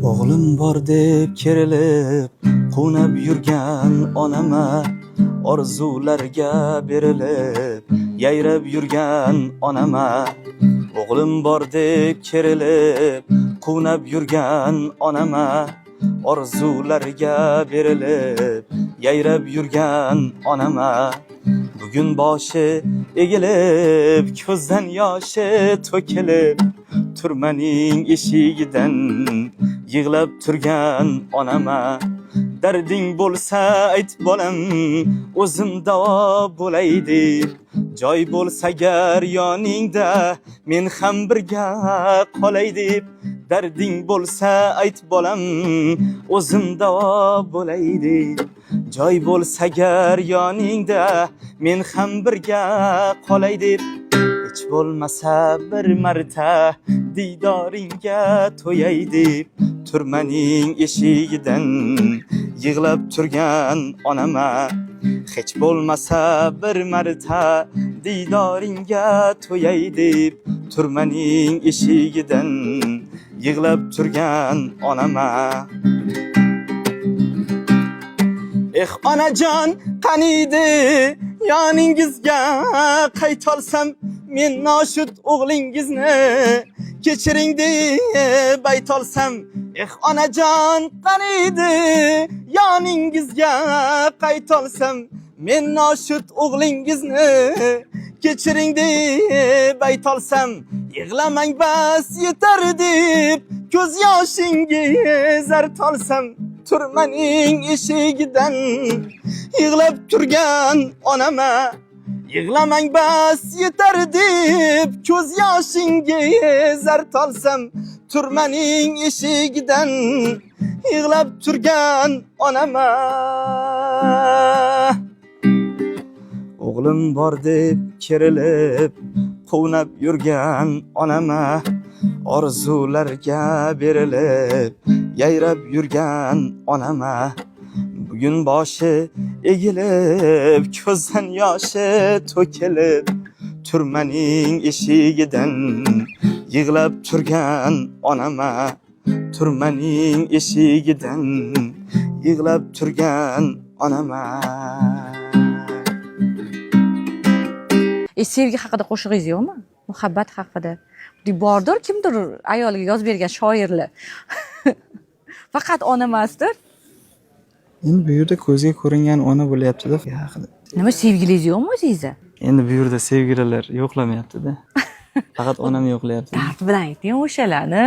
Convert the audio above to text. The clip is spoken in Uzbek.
O'g'lim bor deb kerilib, qunab yurgan onama, orzularga berilib, yayrab yurgan onama. O'g'lim bor deb kerilib, qunab yurgan onama, orzularga berilib, yayrab yurgan onama. Bugun boshi egilib, ko'zdan yoshi to'kilib, turmaning eshigidan yig'lab turgan onama. Darding bo'lsa ayt bolam, o'zim davo bo'lay deb, joy bo'lsa agar yoningda men ham birga qolay deb. Darding bo'lsa ayt bolam, o'zim davo bo'lay deb, joy bo'lsa agar yoningda men ham birga qolay deb. Hech bo'lmasa bir marta diydoringga to'yay deb, turmaning eshigidan yig'lab turgan onama. Hech bo'lmasa bir marta diydoringga to'yay deb, turmaning eshigidan yig'lab turgan onama. Onajon qaniydi yoningizga qaytolsam, men noshud o'g'lingizni kechiring deb aytolsam. Onajon qaniydi yoningizga qaytolsam, men noshud o'g'lingizni kechiring deb aytolsam. Yig'lamang bas yetar deb ko'z yoshingiz artolsam, turmaning eshigidan yig'lab turgan onama. Yig'lamang bas yetar deb ko'z yoshingiz artolsam, turmaning eshigidan yig'lab turgan onama. O'g'lim bor deb kerilib, quvnab yurgan onama, orzularga berilib, yayrab yurgan onama. Bugun boshi egilib, ko'zdan yoshi to'kilib, turmaning eshigidan yig'lab turgan onama. Turmaning eshigidan yig'lab turgan onama. Sevgi haqida qo'shig'ingiz yo'qmi? Muhabbat haqida. Bordir, kimdir ayoliga yozib bergan shoirlar. Faqat ona emasdir. Endi bu yerda ko'zga ko'ringan ona bo'lyapti-da haqida. Nima, sevgilingiz yo'qmi o'zingizda? Endi bu yerda sevgililar yo'qlamayapti-da. Faqat onam yo'qlayapti. Dard bilan ayting o'shalarni.